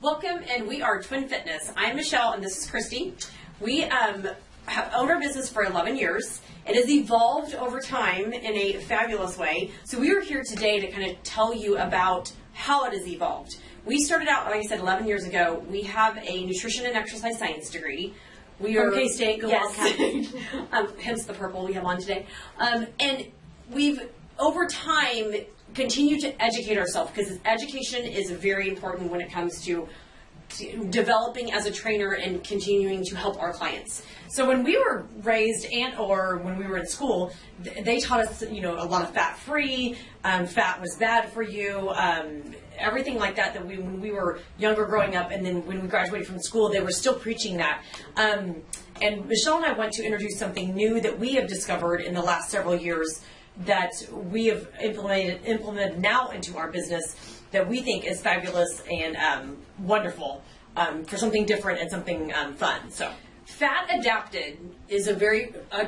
Welcome, and we are Twin Fitness. I'm Michelle, and this is Christy. We have owned our business for 11 years. It has evolved over time in a fabulous way. So we are here today to kind of tell you about how it has evolved. We started out, like I said, 11 years ago. We have a nutrition and exercise science degree. We are K-State, go yes. Hence the purple we have on today. And we've, over time, continue to educate ourselves, because education is very important when it comes to developing as a trainer and continuing to help our clients. So when we were raised or when we were in school, they taught us, a lot of fat-free, fat was bad for you, everything like that when we were younger growing up, and then when we graduated from school, they were still preaching that. And Michelle and I want to introduce something new that we have discovered in the last several years that we have implemented now into our business that we think is fabulous and wonderful for something different and something fun. So, fat adapted is a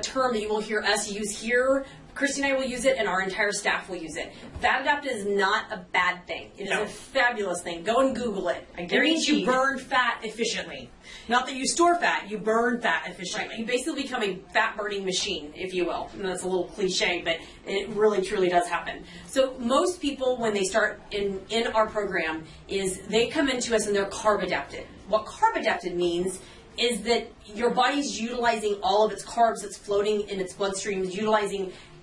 term that you will hear us use here. Christy and I will use it, and our entire staff will use it. Fat adapted is not a bad thing. It is a fabulous thing. Go and Google it. It means you burn fat efficiently. Not that you store fat, you burn fat efficiently. Right. You basically become a fat-burning machine, if you will. And that's a little cliche, but it really, truly does happen. So most people, when they start in our program, is they come into us and they're carb adapted. What carb adapted means is that your body's utilizing all of its carbs that's floating in its bloodstream,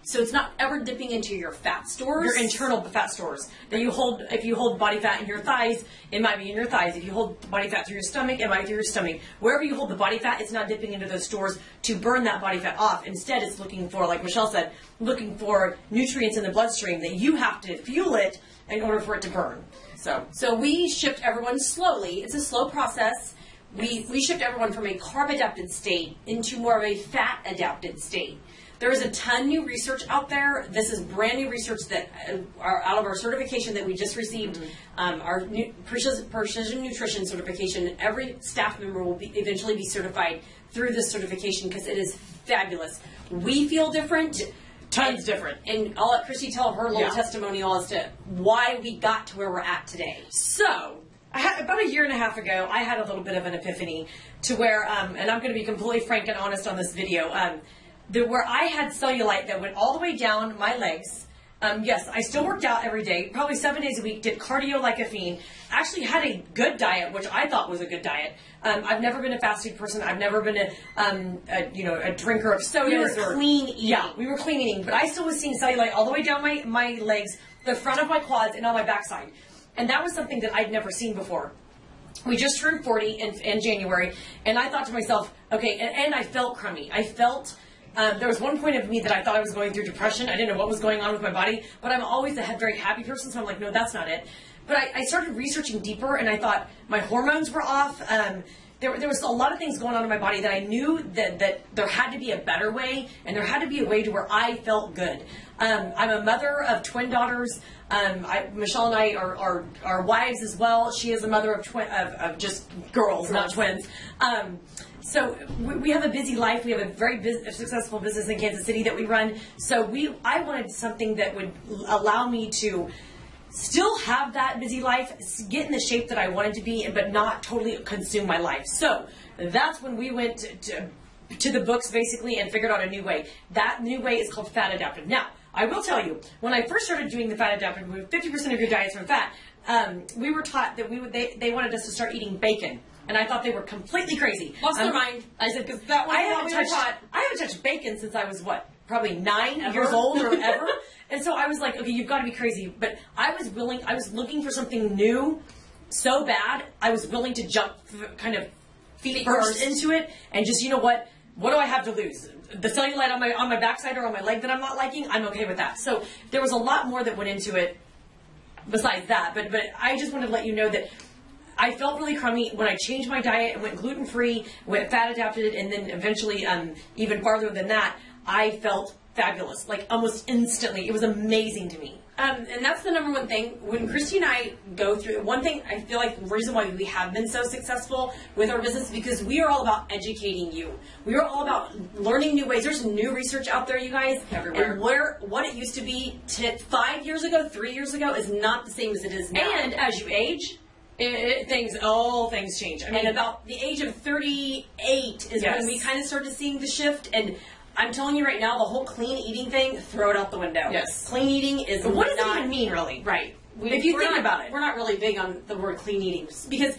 so it's not ever dipping into your fat stores. Your internal fat stores that you hold. If you hold body fat in your thighs, it might be in your thighs. If you hold body fat through your stomach, it might be through your stomach. Wherever you hold the body fat, it's not dipping into those stores to burn that body fat off. Instead, it's looking for, like Michelle said, looking for nutrients in the bloodstream that you have to fuel it in order for it to burn. So we shift everyone slowly. It's a slow process. We shift everyone from a carb-adapted state into more of a fat-adapted state. There is a ton new research out there. This is brand new research that are out of our certification that we just received, our Precision Nutrition certification. Every staff member will eventually be certified through this certification because it is fabulous. We feel different. Tons different. And I'll let Christy tell her little testimonial as to why we got to where we're at today. So, about a year and a half ago, I had a little bit of an epiphany to where, and I'm going to be completely frank and honest on this video, where I had cellulite that went all the way down my legs. Yes, I still worked out every day, probably 7 days a week, did cardio like a fiend, actually had a good diet, which I thought was a good diet. I've never been a fast food person. I've never been a drinker of sodas. We were clean eating. Yeah, we were clean eating, but I still was seeing cellulite all the way down my legs, the front of my quads, and on my backside. And that was something that I'd never seen before. We just turned 40 in January, and I thought to myself, okay, and I felt crummy. I felt... there was one point of me that I thought I was going through depression. I didn't know what was going on with my body, but I'm always a very happy person, so I'm like, no, that's not it. But I started researching deeper, and I thought my hormones were off. There was a lot of things going on in my body that I knew that there had to be a better way, and there had to be a way to where I felt good. I'm a mother of twin daughters. Michelle and I are wives as well. She is a mother of just girls, not twins. So we have a busy life. We have a very successful business in Kansas City that we run. So I wanted something that would allow me to still have that busy life, get in the shape that I wanted to be, but not totally consume my life. So that's when we went to the books, basically, and figured out a new way. That new way is called fat adapted. Now, I will tell you, when I first started doing the fat adapted, 50% of your diet's from fat, we were taught that they wanted us to start eating bacon. And I thought they were completely crazy. Lost their mind. I said, because I haven't touched bacon since I was, probably 9 years old or ever. And so I was like, okay, you've got to be crazy. But I was looking for something new so bad, I was willing to jump kind of feet first into it. And just, what do I have to lose? The cellulite on my backside or on my leg that I'm not liking, I'm okay with that. So there was a lot more that went into it besides that. But I just wanted to let you know that I felt really crummy when I changed my diet and went gluten-free, went fat-adapted, and then eventually, even farther than that, I felt fabulous, like almost instantly. It was amazing to me. And that's the number one thing. When Christy and I go through, one thing I feel like the reason why we have been so successful with our business is because we are all about educating you. We are all about learning new ways. There's new research out there, you guys. Everywhere. And what it used to be 5 years ago, 3 years ago is not the same as it is now. And as you age, all things change. I mean, And about the age of 38 is when we kind of started seeing the shift. And I'm telling you right now, the whole clean eating thing, throw it out the window. Yes. Clean eating is what does not, it even mean, really? Right. If you think about it. We're not really big on the word clean eating because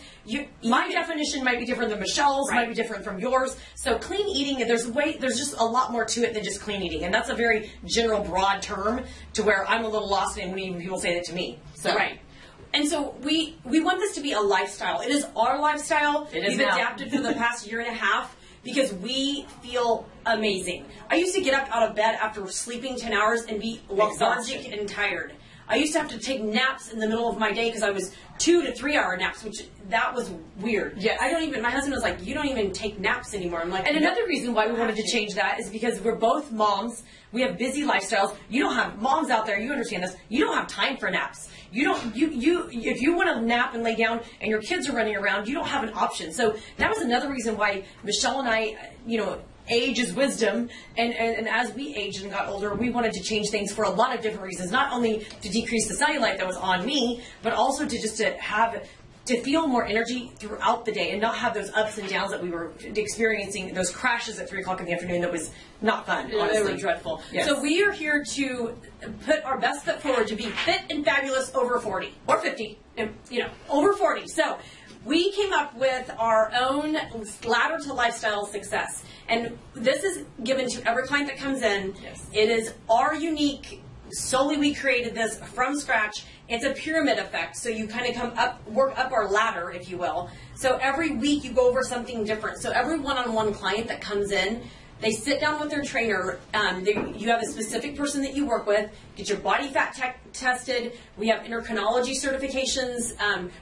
my definition might be different than Michelle's, might be different from yours. So clean eating, there's just a lot more to it than just clean eating. And that's a very general, broad term to where I'm a little lost in when even people say that to me. So. Right. And so we want this to be a lifestyle. It is our lifestyle. We've adapted for the past year and a half because we feel amazing. I used to get up out of bed after sleeping 10 hours and be lethargic and tired. I used to have to take naps in the middle of my day because I was 2 to 3 hour naps, which that was weird. Yes. My husband was like, you don't even take naps anymore. I'm like, and another reason why we wanted to change that is because we're both moms. We have busy lifestyles. You don't have moms out there. You understand this. You don't have time for naps. If you want to nap and lay down and your kids are running around, you don't have an option. So that was another reason why Michelle and I, age is wisdom, and as we aged and got older, we wanted to change things for a lot of different reasons. Not only to decrease the cellulite that was on me, but also to feel more energy throughout the day and not have those ups and downs that we were experiencing, those crashes at 3 o'clock in the afternoon that was not fun, honestly. They were dreadful. Yes. So we are here to put our best foot forward to be fit and fabulous over 40. Or 50. Over 40. So we came up with our own ladder to lifestyle success. And this is given to every client that comes in. Yes. It is our unique, solely we created this from scratch. It's a pyramid effect. So you kind of work up our ladder, if you will. So every week you go over something different. So every one-on-one client that comes in, they sit down with their trainer. You have a specific person that you work with. Get your body fat tested. We have endocrinology certifications.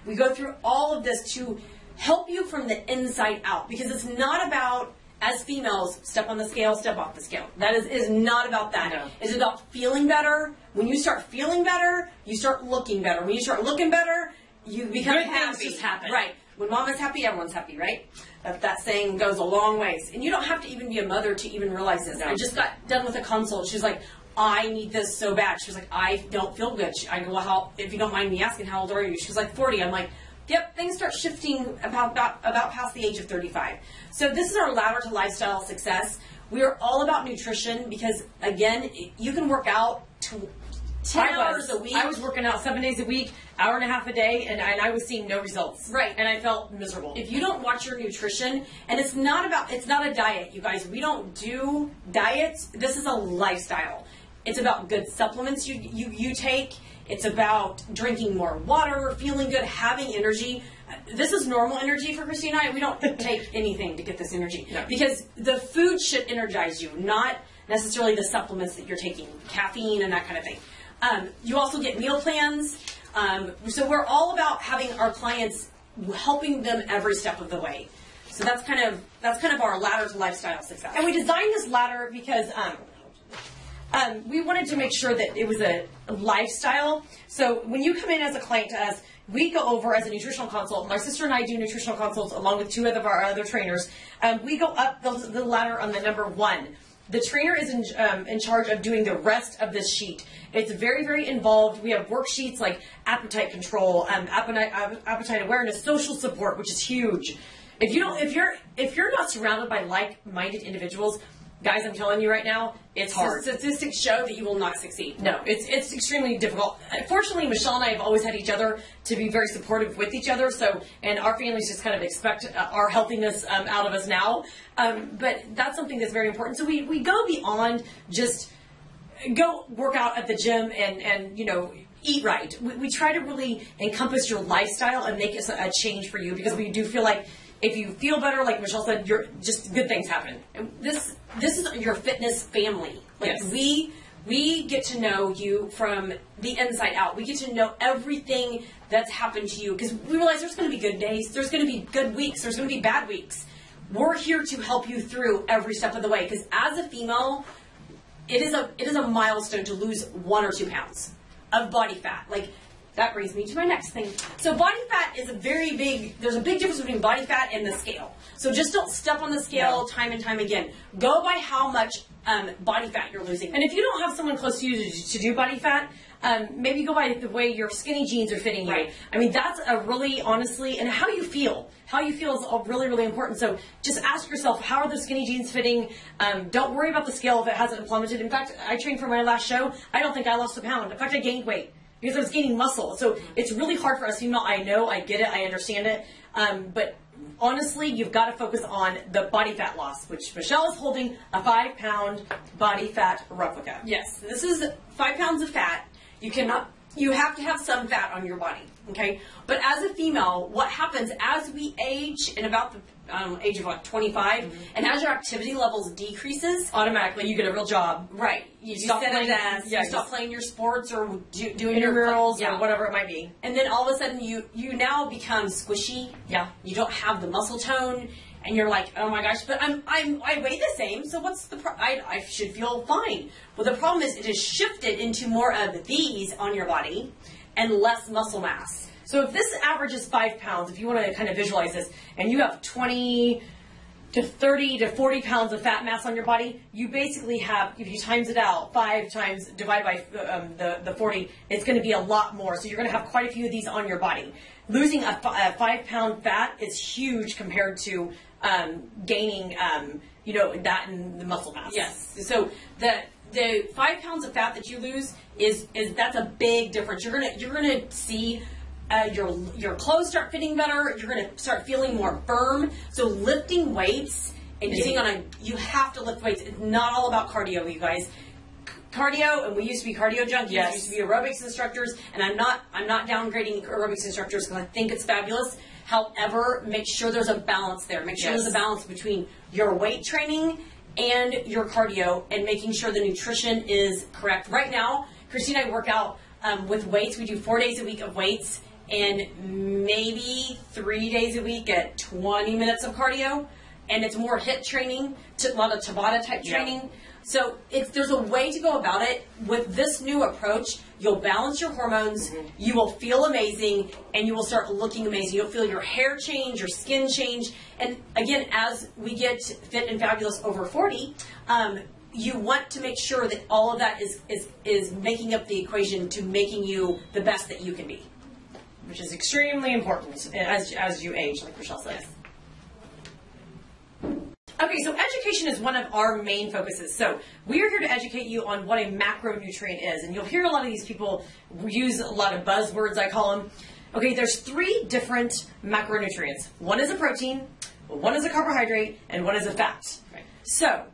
We go through all of this to help you from the inside out, because it's not about, as females, step on the scale, step off the scale. That is not about that. No. It's about feeling better. When you start feeling better, you start looking better. When you start looking better, you become Good happy. things just happen. Right. When mama's happy, everyone's happy, right? That saying goes a long ways. And you don't have to even be a mother to even realize this. No. I just got done with a consult. She's like, I need this so bad. She was like, I don't feel good. I go, well, if you don't mind me asking, how old are you? She was like, 40. I'm like, yep, things start shifting about past the age of 35. So this is our ladder to lifestyle success. We are all about nutrition because, again, you can work out 10 hours a week. I was working out 7 days a week, hour and a half a day, and I was seeing no results. Right. And I felt miserable. If you don't watch your nutrition, and it's not a diet, you guys. We don't do diets. This is a lifestyle. It's about good supplements you take. It's about drinking more water, feeling good, having energy. This is normal energy for Christy and I. We don't take anything to get this energy. No. Because the food should energize you, not necessarily the supplements that you're taking, caffeine and that kind of thing. You also get meal plans. So we're all about having our clients, helping them every step of the way. So that's kind of our ladder to lifestyle success. And we designed this ladder because we wanted to make sure that it was a lifestyle. So when you come in as a client to us, we go over as a nutritional consult. My sister and I do nutritional consults along with 2 of our other trainers. We go up the ladder on the number 1. The trainer is in charge of doing the rest of this sheet. It's very, very involved. We have worksheets like appetite control, appetite awareness, social support, which is huge. If you're not surrounded by like-minded individuals, guys, I'm telling you right now, it's hard. Statistics show that you will not succeed. No, it's extremely difficult. Fortunately, Michelle and I have always had each other to be very supportive with each other. And our families just kind of expect our healthiness out of us now. But that's something that's very important. So we go beyond just go work out at the gym and eat right. We try to really encompass your lifestyle and make it a change for you, because we do feel like if you feel better, like Michelle said, just good things happen. This is your fitness family. Like yes. we get to know you from the inside out. We get to know everything that's happened to you, because we realize there's going to be good days, there's going to be good weeks, there's going to be bad weeks. We're here to help you through every step of the way, because as a female, it is a milestone to lose 1 or 2 pounds of body fat. Like, that brings me to my next thing. So body fat is there's a big difference between body fat and the scale. So just don't step on the scale time and time again. Go by how much body fat you're losing. And if you don't have someone close to you to do body fat, Maybe go by the way your skinny jeans are fitting you. Right. I mean, that's a really, honestly, and how you feel. How you feel is all really, really important. So just ask yourself, how are the skinny jeans fitting? Don't worry about the scale if it hasn't plummeted. In fact, I trained for my last show. I don't think I lost a pound. In fact, I gained weight because I was gaining muscle. So it's really hard for us female. I know, I get it, I understand it. But honestly, you've got to focus on the body fat loss, which Michelle is holding a 5-pound body fat replica. Yes, this is 5 pounds of fat. You have to have some fat on your body, okay? But as a female, what happens as we age, in about the age of what, 25, and as your activity levels decreases, Automatically, you get a real job. right, you Stop sit at a playing- desk, yeah, you stop playing your sports or doing Intramurals yeah. or whatever it might be. And then all of a sudden you now become squishy. Yeah. You don't have the muscle tone, and you're like, oh my gosh, but I weigh the same, so what's the I should feel fine. Well, the problem is it is shifted into more of these on your body and less muscle mass. So if this average is 5 pounds, if you want to kind of visualize this, and you have 20 to 30 to 40 pounds of fat mass on your body, you basically have, if you times it out, 5 times divided by the 40, it's going to be a lot more. So you're going to have quite a few of these on your body. Losing a 5-pound fat is huge compared to gaining, that in the muscle mass. Yes. So the 5 pounds of fat that you lose is that's a big difference. You're gonna see your clothes start fitting better. You're gonna start feeling more firm. So lifting weights and you have to lift weights. It's not all about cardio, you guys. Cardio, and we used to be cardio junkies. Yes. We used to be aerobics instructors, and I'm not downgrading aerobics instructors because I think it's fabulous. However, make sure there's a balance there. Make sure Yes. there's a balance between your weight training and your cardio, and making sure the nutrition is correct. Right now, Christine and I work out with weights. We do 4 days a week of weights, and maybe 3 days a week at 20 minutes of cardio, and it's more HIIT training, a lot of Tabata type training. So there's a way to go about it. With this new approach, you'll balance your hormones, you will feel amazing, and you will start looking amazing. You'll feel your hair change, your skin change. And again, as we get fit and fabulous over 40, you want to make sure that all of that is making up the equation to making you the best that you can be. Which is extremely important as you age, like Rochelle says. Yes. Okay, so education is one of our main focuses. So we are here to educate you on what a macronutrient is. And you'll hear a lot of these people use a lot of buzzwords, I call them. Okay, there's 3 different macronutrients. One is a protein, one is a carbohydrate, and one is a fat. Right. So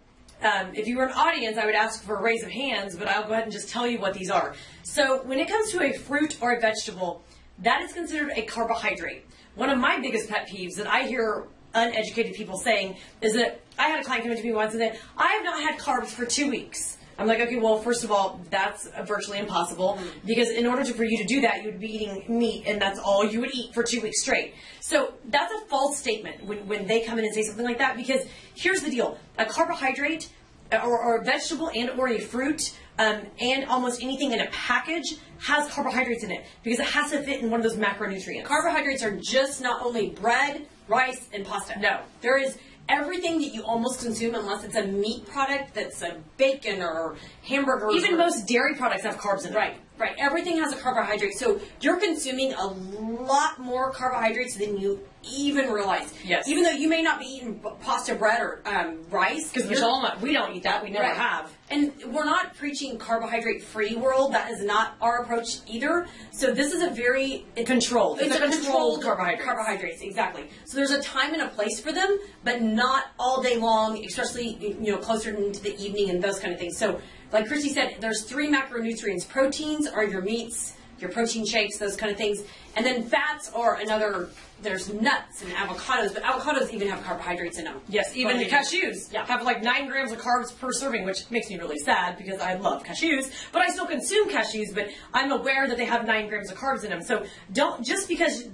if you were an audience, I would ask for a raise of hands, but I'll go ahead and just tell you what these are. So when it comes to a fruit or a vegetable, that is considered a carbohydrate. One of my biggest pet peeves that I hear uneducated people saying is that I had a client come to me once and say, I have not had carbs for 2 weeks. I'm like, okay, well, first of all, that's virtually impossible because in order for you to do that, you would be eating meat and that's all you would eat for 2 weeks straight. So that's a false statement when they come in and say something like that, because here's the deal. A carbohydrate or a vegetable and or a fruit and almost anything in a package has carbohydrates in it because it has to fit in one of those macronutrients. Carbohydrates are just not only bread, rice, and pasta. No, there is everything that you almost consume, unless it's a meat product that's a bacon or hamburgers. Even most dairy products have carbs in them. Right. Everything has a carbohydrate. So you're consuming a lot more carbohydrates than you even realize. Yes. Even though you may not be eating pasta, bread, or rice. Because we don't eat that. We never have. And we're not preaching carbohydrate-free world. That is not our approach either. So this is a very controlled. It's a controlled carbohydrates. Exactly. So there's a time and a place for them, but not all day long, especially closer into the evening and those kind of things. So like Christy said, there's 3 macronutrients. Proteins are your meats, your protein shakes, those kind of things. And then fats are another, there's nuts and avocados, but avocados even have carbohydrates in them. Yes, even the cashews have like 9 grams of carbs per serving, which makes me really sad because I love cashews, but I still consume cashews, but I'm aware that they have 9 grams of carbs in them. So don't, just because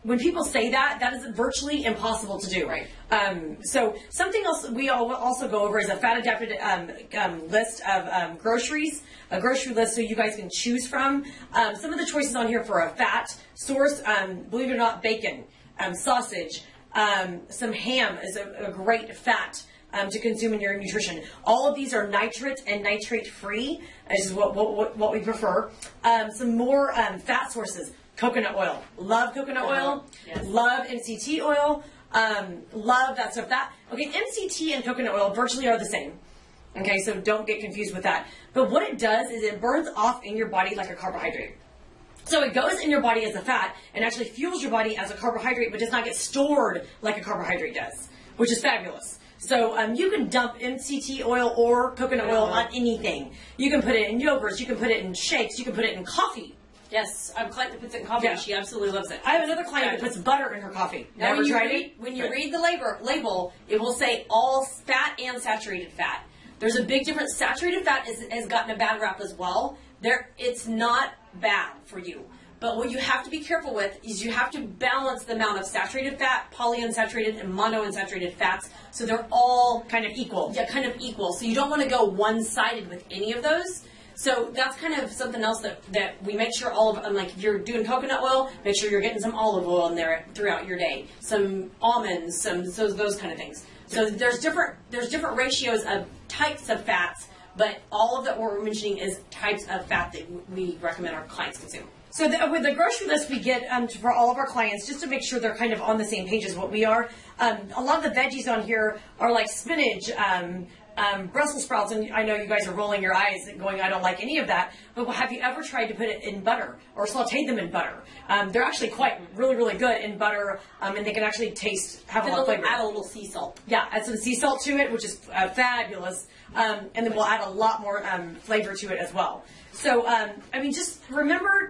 when people say that, that is virtually impossible to do. Right. So something else we also go over is a fat-adapted list of groceries, a grocery list so you guys can choose from. Some of the choices on here for a fat source, believe it or not, bacon, sausage, some ham is a great fat to consume in your nutrition. All of these are nitrate and nitrate free. This is what we prefer. Some more fat sources. Coconut oil. Love coconut oil. Yes. Love MCT oil. Love that stuff. Okay, MCT and coconut oil virtually are the same. Okay, so don't get confused with that. But what it does is it burns off in your body like a carbohydrate. So it goes in your body as a fat and actually fuels your body as a carbohydrate, but does not get stored like a carbohydrate does, which is fabulous. So you can dump MCT oil or coconut oil on anything. You can put it in yogurts, you can put it in shakes, you can put it in coffee. Yes, I have a client that puts it in coffee. Yeah. She absolutely loves it. I have another client that puts butter in her coffee. Now, Never tried it. When you read the label, it will say all fat and saturated fat. There's a big difference. Saturated fat has gotten a bad rap as well. It's not bad for you. But what you have to be careful with is you have to balance the amount of saturated fat, polyunsaturated, and monounsaturated fats, so they're all Kind of equal. Yeah, kind of equal. So you don't want to go one-sided with any of those. So that's kind of something else that we make sure all of, like if you're doing coconut oil, make sure you're getting some olive oil in there throughout your day. Some almonds, those kind of things. So there's different ratios of types of fats, but all of that what we're mentioning is types of fat that we recommend our clients consume. So with the grocery list we get for all of our clients, just to make sure they're kind of on the same page as what we are, a lot of the veggies on here are like spinach, Brussels sprouts, and I know you guys are rolling your eyes and going, I don't like any of that, but have you ever tried to put it in butter or sauteed them in butter? They're actually really, really good in butter, and they can actually have a lot of flavor. Add a little sea salt. Yeah, add some sea salt to it, which is fabulous, and then we'll add a lot more flavor to it as well. So, just remember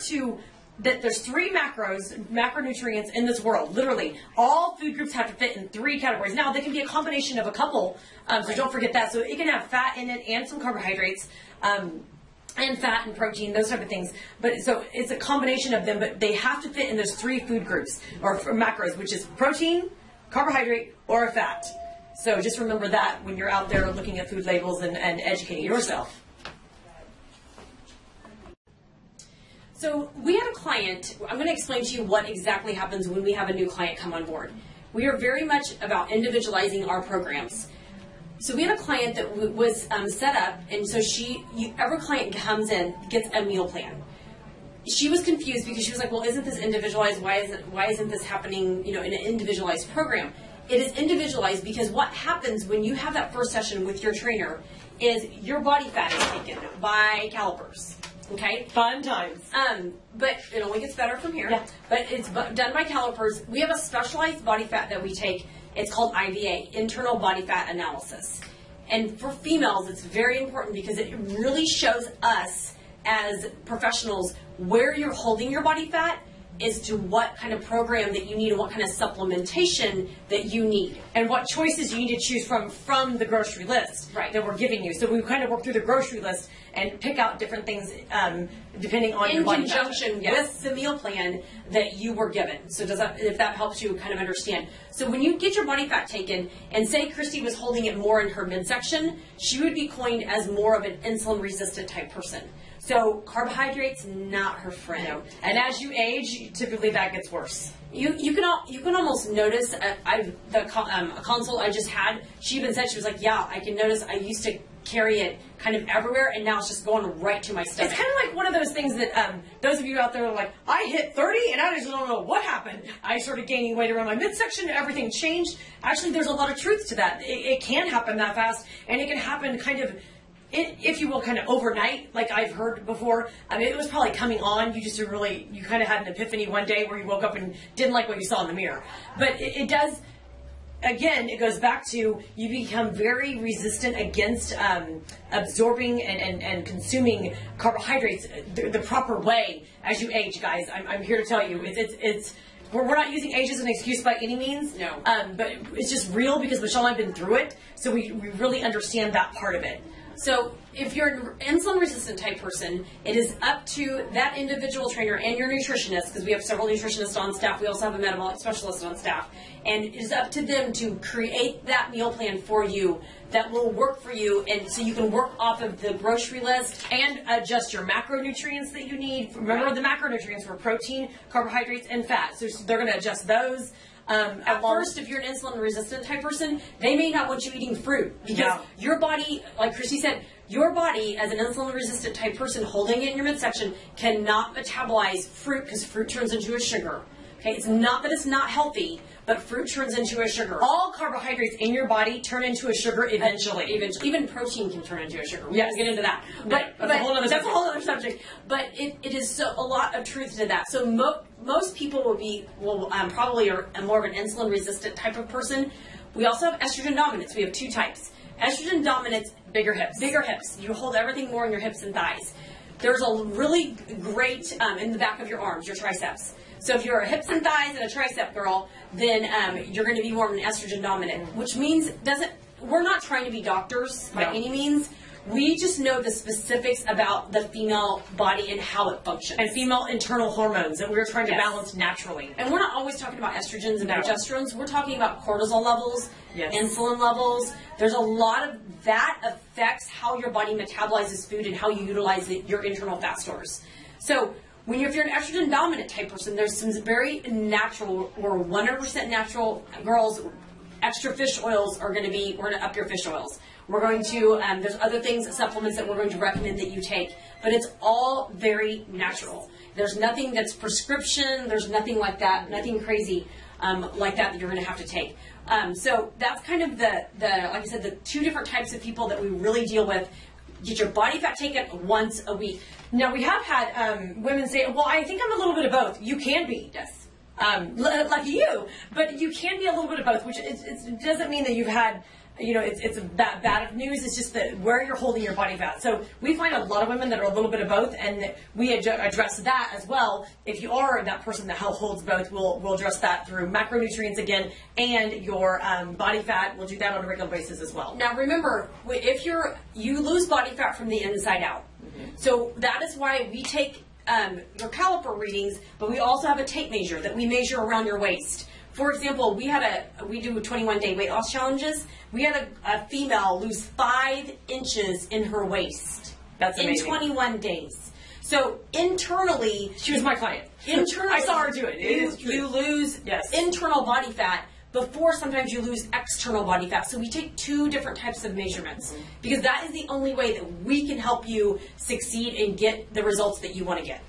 that there's 3 macronutrients in this world. Literally, all food groups have to fit in 3 categories. Now, they can be a combination of a couple, so don't forget that. So it can have fat in it and some carbohydrates, and fat and protein, those type of things. But so it's a combination of them, but they have to fit in those 3 food groups or macros, which is protein, carbohydrate, or a fat. So just remember that when you're out there looking at food labels and educating yourself. So we had a client, I'm going to explain to you what exactly happens when we have a new client come on board. We are very much about individualizing our programs. So we had a client that was set up, and so every client comes in, gets a meal plan. She was confused because she was like, well, isn't this individualized? Why isn't this happening, in an individualized program? It is individualized because what happens when you have that first session with your trainer is your body fat is taken by calipers. Okay? Fun times. But it only gets better from here. Yeah. But it's done by calipers. We have a specialized body fat that we take. It's called IBA, Internal Body Fat Analysis. And for females, it's very important because it really shows us as professionals where you're holding your body fat as to what kind of program that you need and what kind of supplementation that you need. And what choices you need to choose from the grocery list that we're giving you. So we kind of work through the grocery list and pick out different things depending on your body fat. In conjunction with the meal plan that you were given. So if that helps you kind of understand. So when you get your body fat taken, and say Christy was holding it more in her midsection, she would be coined as more of an insulin-resistant type person. So carbohydrates, not her friend. No. And as you age, typically that gets worse. You can almost notice. A consult I just had. She even said, she was like, yeah, I can notice. I used to carry it kind of everywhere, and now it's just going right to my stomach. It's kind of like one of those things that those of you out there are like, I hit 30 and I just don't know what happened. I started gaining weight around my midsection, everything changed. Actually, there's a lot of truth to that. It can happen that fast, and it can happen kind of, if you will, kind of overnight, like I've heard before. It was probably coming on. You kind of had an epiphany one day where you woke up and didn't like what you saw in the mirror. But it does. Again, it goes back to you become very resistant against absorbing and consuming carbohydrates the proper way as you age, guys. I'm here to tell you, we're not using age as an excuse by any means. No. But it's just real because Michelle and I have been through it, so we really understand that part of it. So if you're an insulin-resistant type person, it is up to that individual trainer and your nutritionist, because we have several nutritionists on staff. We also have a metabolic specialist on staff. And it is up to them to create that meal plan for you that will work for you, and so you can work off of the grocery list. And adjust your macronutrients that you need. Remember, the macronutrients were protein, carbohydrates, and fat. So they're going to adjust those. At first, if you're an insulin resistant type person, they may not want you eating fruit because your body, like Christy said, your body as an insulin resistant type person holding it in your midsection cannot metabolize fruit because fruit turns into a sugar. Okay, it's not that it's not healthy, but fruit turns into a sugar. All carbohydrates in your body turn into a sugar eventually. Even protein can turn into a sugar. We can get into that. But that's a whole other subject. But it is a lot of truth to that. So most people will probably are more of an insulin resistant type of person. We also have estrogen dominance. We have two types. Estrogen dominance, bigger hips. Bigger hips. You hold everything more in your hips and thighs. There's a really great in the back of your arms, your triceps. So if you're a hips and thighs and a tricep girl, then you're going to be more of an estrogen dominant, which means we're not trying to be doctors by any means. We just know the specifics about the female body and how it functions. And female internal hormones that we're trying to balance naturally. And we're not always talking about estrogens and progesterones. We're talking about cortisol levels, insulin levels. There's a lot of that affects how your body metabolizes food and how you utilize your internal fat stores. So if you're an estrogen dominant type person, there's some very natural or 100% natural girls. Extra fish oils we're going to up your fish oils. We're going to, there's other things, supplements that we're going to recommend that you take, but it's all very natural. There's nothing that's prescription, there's nothing like that, nothing crazy like that you're going to have to take. So that's kind of like I said, the two different types of people that we really deal with. Get your body fat taken once a week. Now, we have had women say, well, I think I'm a little bit of both. You can be. Yes. Like you, but you can be a little bit of both, which it doesn't mean that you've had, it's that bad of news. It's just that where you're holding your body fat. So we find a lot of women that are a little bit of both, and we address that as well. If you are that person that holds both, we'll address that through macronutrients again, and your body fat. We'll do that on a regular basis as well. Now remember, if you lose body fat from the inside out. Mm-hmm. So that is why we take your caliper readings, but we also have a tape measure that we measure around your waist. For example, we do 21-day weight loss challenges. We had a female lose 5 inches in her waist. That's amazing. In 21 days. So internally, she was my client. Internally, I saw her do it. You lose internal body fat before sometimes you lose external body fat. So we take 2 different types of measurements because that is the only way that we can help you succeed and get the results that you want to get.